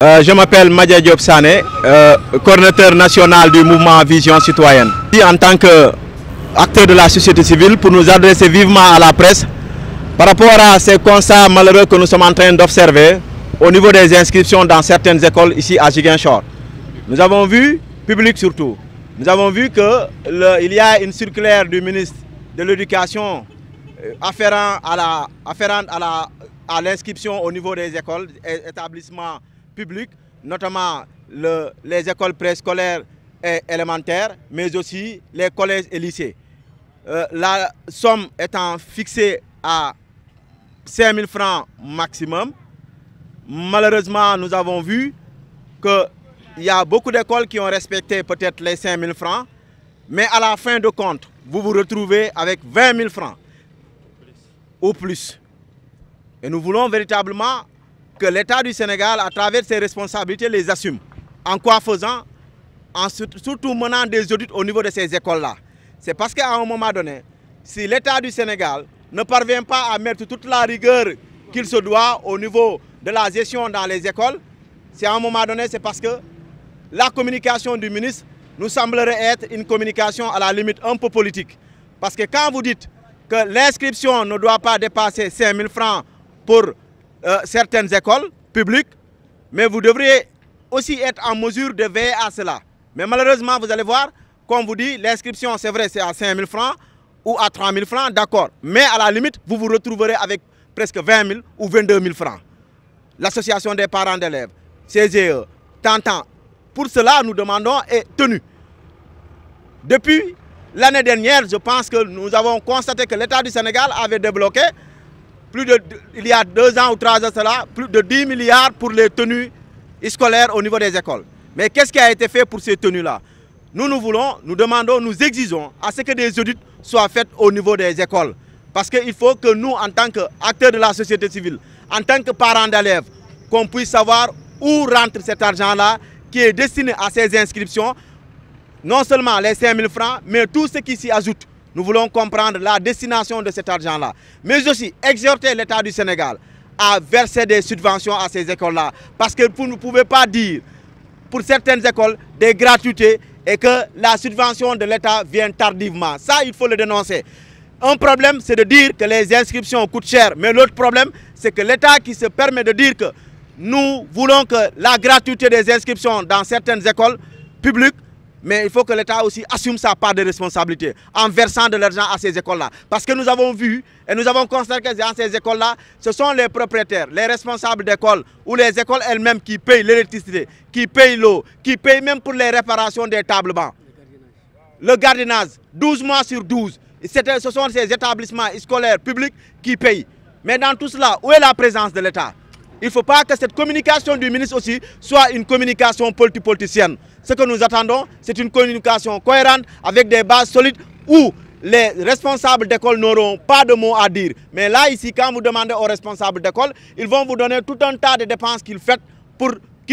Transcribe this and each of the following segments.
Je m'appelle Madia Diop Sané, coordinateur national du mouvement Vision Citoyenne. En tant qu'acteur de la société civile, pour nous adresser vivement à la presse par rapport à ces constats malheureux que nous sommes en train d'observer au niveau des inscriptions dans certaines écoles ici à Ziguinchor. Nous avons vu, public surtout, nous avons vu qu'il y a une circulaire du ministre de l'Éducation afférente à l'inscription au niveau des écoles et établissements publics, notamment les écoles préscolaires et élémentaires, mais aussi les collèges et lycées. La somme étant fixée à 5 000 francs maximum. Malheureusement, nous avons vu qu'il y a beaucoup d'écoles qui ont respecté peut-être les 5 000 francs, mais à la fin de compte, vous vous retrouvez avec 20 000 francs ou plus. Et nous voulons véritablement que l'État du Sénégal, à travers ses responsabilités, les assume. En quoi faisant? En surtout menant des audits au niveau de ces écoles-là. C'est parce qu'à un moment donné, si l'État du Sénégal ne parvient pas à mettre toute la rigueur qu'il se doit au niveau de la gestion dans les écoles, c'est à un moment donné, c'est parce que la communication du ministre nous semblerait être une communication à la limite un peu politique. Parce que quand vous dites que l'inscription ne doit pas dépasser 5 000 francs pour certaines écoles publiques, mais vous devriez aussi être en mesure de veiller à cela. Mais malheureusement, vous allez voir, comme vous dit, l'inscription, c'est vrai, c'est à 5 000 francs ou à 3 000 francs, d'accord. Mais à la limite, vous vous retrouverez avec presque 20 000 ou 22 000 francs. L'association des parents d'élèves, CGE, Tantan, pour cela, nous demandons est tenue. Depuis l'année dernière, je pense que nous avons constaté que l'État du Sénégal avait débloqué, il y a 2 ans ou 3 ans cela, plus de 10 milliards pour les tenues scolaires au niveau des écoles. Mais qu'est-ce qui a été fait pour ces tenues-là? Nous demandons, nous exigeons à ce que des audits soient faits au niveau des écoles. Parce qu'il faut que nous, en tant qu'acteurs de la société civile, en tant que parents d'élèves, qu'on puisse savoir où rentre cet argent-là qui est destiné à ces inscriptions. Non seulement les 5 000 francs, mais tout ce qui s'y ajoute. Nous voulons comprendre la destination de cet argent-là. Mais aussi exhorter l'État du Sénégal à verser des subventions à ces écoles-là. Parce que vous ne pouvez pas dire, pour certaines écoles, des gratuités et que la subvention de l'État vient tardivement. Ça, il faut le dénoncer. Un problème, c'est de dire que les inscriptions coûtent cher. Mais l'autre problème, c'est que l'État qui se permet de dire que nous voulons que la gratuité des inscriptions dans certaines écoles publiques, mais il faut que l'État aussi assume sa part de responsabilité en versant de l'argent à ces écoles-là. Parce que nous avons vu et nous avons constaté que dans ces écoles-là, ce sont les propriétaires, les responsables d'écoles ou les écoles elles-mêmes qui payent l'électricité, qui payent l'eau, qui payent même pour les réparations des tables-bancs. Le gardiennage, 12 mois sur 12, ce sont ces établissements scolaires publics qui payent. Mais dans tout cela, où est la présence de l'État? Il ne faut pas que cette communication du ministre aussi soit une communication politicienne. Ce que nous attendons, c'est une communication cohérente avec des bases solides où les responsables d'école n'auront pas de mots à dire. Mais là, ici, quand vous demandez aux responsables d'école, ils vont vous donner tout un tas de dépenses qu'ils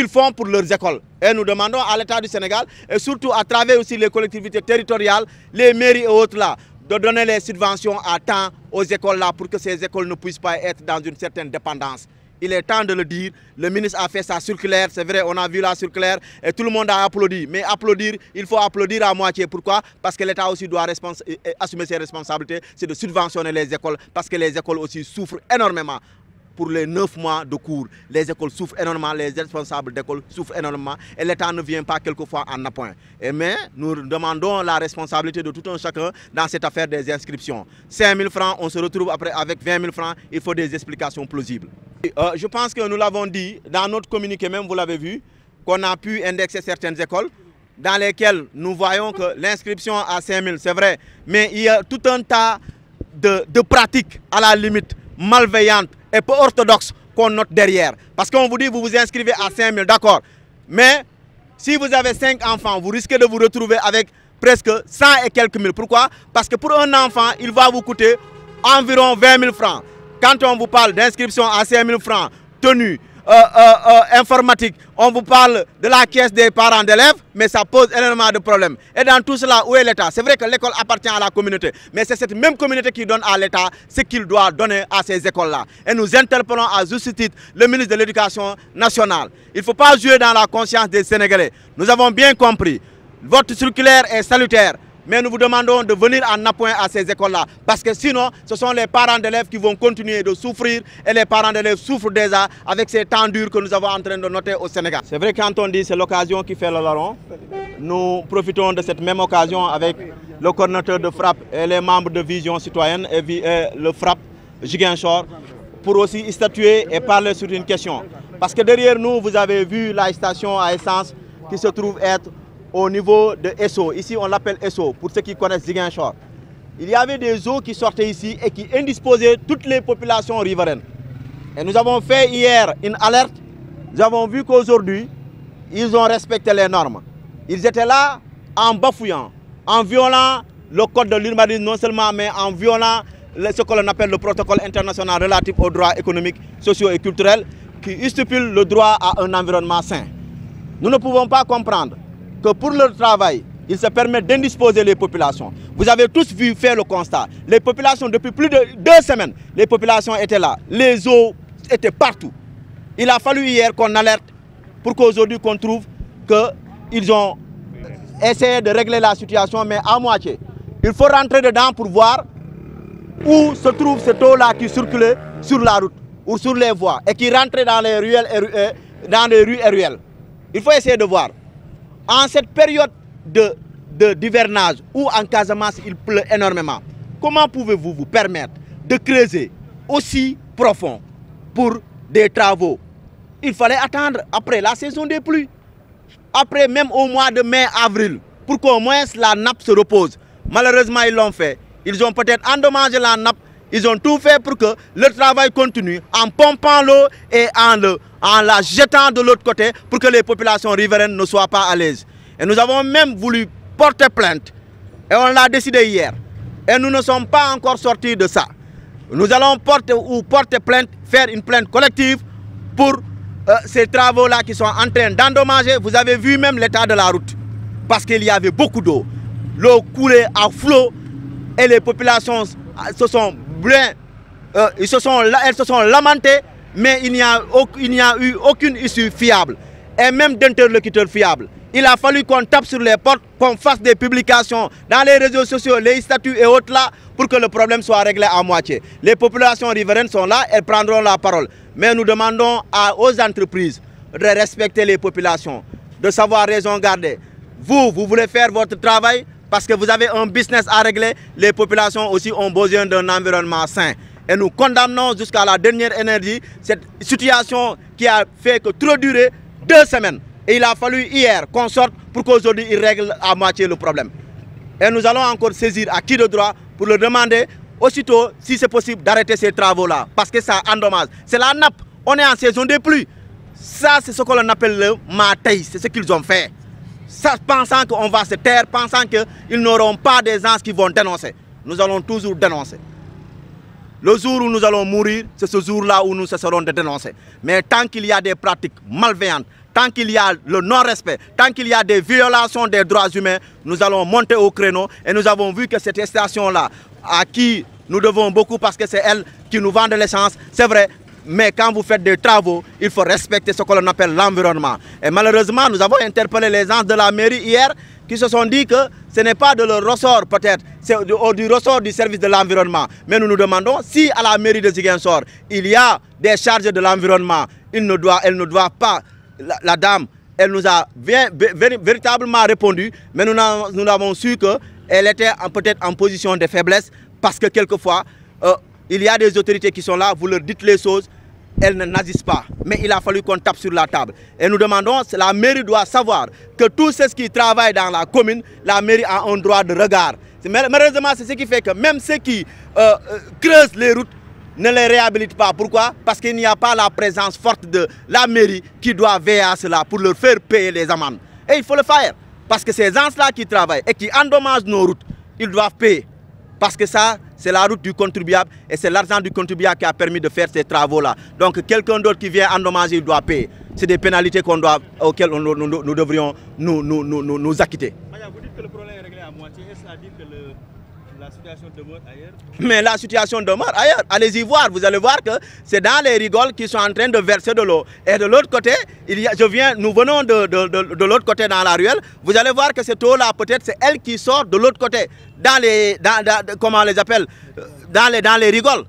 font pour leurs écoles. Et nous demandons à l'État du Sénégal, et surtout à travers aussi les collectivités territoriales, les mairies et autres là, de donner les subventions à temps aux écoles là pour que ces écoles ne puissent pas être dans une certaine dépendance. Il est temps de le dire, le ministre a fait sa circulaire, c'est vrai, on a vu la circulaire et tout le monde a applaudi. Mais applaudir, il faut applaudir à moitié. Pourquoi? Parce que l'État aussi doit assumer ses responsabilités, c'est de subventionner les écoles, parce que les écoles aussi souffrent énormément. Pour les 9 mois de cours, les écoles souffrent énormément, les responsables d'école souffrent énormément et l'État ne vient pas quelquefois en appoint. Mais nous demandons la responsabilité de tout un chacun dans cette affaire des inscriptions. 5 000 francs, on se retrouve après avec 20 000 francs, il faut des explications plausibles. Je pense que nous l'avons dit, dans notre communiqué même, vous l'avez vu, qu'on a pu indexer certaines écoles dans lesquelles nous voyons que l'inscription à 5 000, c'est vrai, mais il y a tout un tas de pratiques à la limite malveillantes et peu orthodoxe qu'on note derrière. Parce qu'on vous dit, vous vous inscrivez à 5 000, d'accord. Mais si vous avez 5 enfants, vous risquez de vous retrouver avec presque 100 et quelques mille. Pourquoi? Parce que pour un enfant, il va vous coûter environ 20 000 francs. Quand on vous parle d'inscription à 5 000 francs, tenue, informatique, on vous parle de la caisse des parents d'élèves, mais ça pose énormément de problèmes. Et dans tout cela, où est l'État? C'est vrai que l'école appartient à la communauté, mais c'est cette même communauté qui donne à l'État ce qu'il doit donner à ces écoles-là. Et nous interpellons à juste titre le ministre de l'Éducation nationale. Il ne faut pas jouer dans la conscience des Sénégalais. Nous avons bien compris. Votre circulaire est salutaire. Mais nous vous demandons de venir en appoint à ces écoles-là. Parce que sinon, ce sont les parents d'élèves qui vont continuer de souffrir. Et les parents d'élèves souffrent déjà avec ces temps durs que nous avons en train de noter au Sénégal. C'est vrai quand on dit c'est l'occasion qui fait le larron. Nous profitons de cette même occasion avec le coordinateur de FRAPP et les membres de Vision Citoyenne et le FRAPP Ziguinchor pour aussi statuer et parler sur une question. Parce que derrière nous, vous avez vu la station à essence qui se trouve être au niveau de Esso. Ici, on l'appelle Esso, pour ceux qui connaissent Ziguinchor. Il y avait des eaux qui sortaient ici et qui indisposaient toutes les populations riveraines. Et nous avons fait hier une alerte. Nous avons vu qu'aujourd'hui, ils ont respecté les normes. Ils étaient là en bafouillant, en violant le code de l'urbanisme non seulement, mais en violant ce que l'on appelle le protocole international relatif aux droits économiques, sociaux et culturels qui stipule le droit à un environnement sain. Nous ne pouvons pas comprendre que pour leur travail, ils se permettent d'indisposer les populations. Vous avez tous vu faire le constat. Les populations, depuis plus de 2 semaines, les populations étaient là. Les eaux étaient partout. Il a fallu hier qu'on alerte pour qu'aujourd'hui qu'on trouve qu'ils ont essayé de régler la situation, mais à moitié. Il faut rentrer dedans pour voir où se trouve cette eau-là qui circulait sur la route ou sur les voies et qui rentrait dans les ruelles dans les rues et ruelles. Il faut essayer de voir. En cette période d'hivernage où en Casamance il pleut énormément, comment pouvez-vous vous permettre de creuser aussi profond pour des travaux? Il fallait attendre après la saison des pluies, après même au mois de mai, avril, pour qu'au moins la nappe se repose. Malheureusement, ils l'ont fait. Ils ont peut-être endommagé la nappe. Ils ont tout fait pour que le travail continue en pompant l'eau et en la jetant de l'autre côté pour que les populations riveraines ne soient pas à l'aise. Et nous avons même voulu porter plainte. Et on l'a décidé hier. Et nous ne sommes pas encore sortis de ça. Nous allons porter plainte, faire une plainte collective pour ces travaux-là qui sont en train d'endommager. Vous avez vu même l'état de la route. Parce qu'il y avait beaucoup d'eau. L'eau coulait à flot et les populations elles se sont lamentées, mais il n'y a eu aucune issue fiable et même d'interlocuteurs fiables. Il a fallu qu'on tape sur les portes, qu'on fasse des publications dans les réseaux sociaux, les statuts et autres là, pour que le problème soit réglé à moitié. Les populations riveraines sont là, elles prendront la parole. Mais nous demandons aux entreprises de respecter les populations, de savoir raison garder. Vous voulez faire votre travail parce que vous avez un business à régler. Les populations aussi ont besoin d'un environnement sain. Et nous condamnons jusqu'à la dernière énergie cette situation qui a fait que trop durer 2 semaines. Et il a fallu hier qu'on sorte pour qu'aujourd'hui il règle à moitié le problème. Et nous allons encore saisir à qui de droit pour leur demander aussitôt, si c'est possible, d'arrêter ces travaux-là. Parce que ça endommage. C'est la nappe. On est en saison des pluies. Ça, c'est ce que l'on appelle le matai. C'est ce qu'ils ont fait. Ça, pensant qu'on va se taire, pensant qu'ils n'auront pas des gens qui vont dénoncer. Nous allons toujours dénoncer. Le jour où nous allons mourir, c'est ce jour-là où nous cesserons de dénoncer. Mais tant qu'il y a des pratiques malveillantes, tant qu'il y a le non-respect, tant qu'il y a des violations des droits humains, nous allons monter au créneau. Et nous avons vu que cette station-là, à qui nous devons beaucoup parce que c'est elle qui nous vend de l'essence, c'est vrai. Mais quand vous faites des travaux, il faut respecter ce que l'on appelle l'environnement. Et malheureusement, nous avons interpellé les gens de la mairie hier qui se sont dit que ce n'est pas de leur ressort peut-être, c'est du ressort du service de l'environnement. Mais nous nous demandons si à la mairie de Ziguinchor, il y a des charges de l'environnement, elle ne doit pas, la dame, elle nous a véritablement répondu, mais nous avons su qu'elle était peut-être en position de faiblesse parce que quelquefois, il y a des autorités qui sont là, vous leur dites les choses, elles n'agissent pas. Mais il a fallu qu'on tape sur la table. Et nous demandons, la mairie doit savoir que tous ceux qui travaillent dans la commune, la mairie a un droit de regard. Malheureusement, c'est ce qui fait que même ceux qui creusent les routes ne les réhabilitent pas. Pourquoi? Parce qu'il n'y a pas la présence forte de la mairie qui doit veiller à cela pour leur faire payer les amendes. Et il faut le faire. Parce que ces gens-là qui travaillent et qui endommagent nos routes, ils doivent payer. Parce que ça, c'est la route du contribuable et c'est l'argent du contribuable qui a permis de faire ces travaux-là. Donc quelqu'un d'autre qui vient endommager, il doit payer. C'est des pénalités auxquelles nous devrions nous acquitter. Vous dites que le problème est réglé à moitié, est-ce à dire que la situation demeure ailleurs? Mais la situation demeure ailleurs. Allez-y voir, vous allez voir que c'est dans les rigoles qui sont en train de verser de l'eau. Et de l'autre côté, nous venons de l'autre côté dans la ruelle, vous allez voir que cette eau-là, peut-être c'est elle qui sort de l'autre côté, comment on les appelle, dans les rigoles.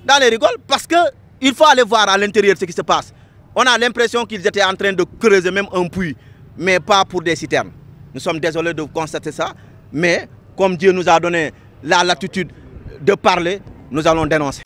Dans les rigoles, parce qu'il faut aller voir à l'intérieur ce qui se passe. On a l'impression qu'ils étaient en train de creuser même un puits, mais pas pour des citernes. Nous sommes désolés de constater ça, mais comme Dieu nous a donné la latitude de parler, nous allons dénoncer.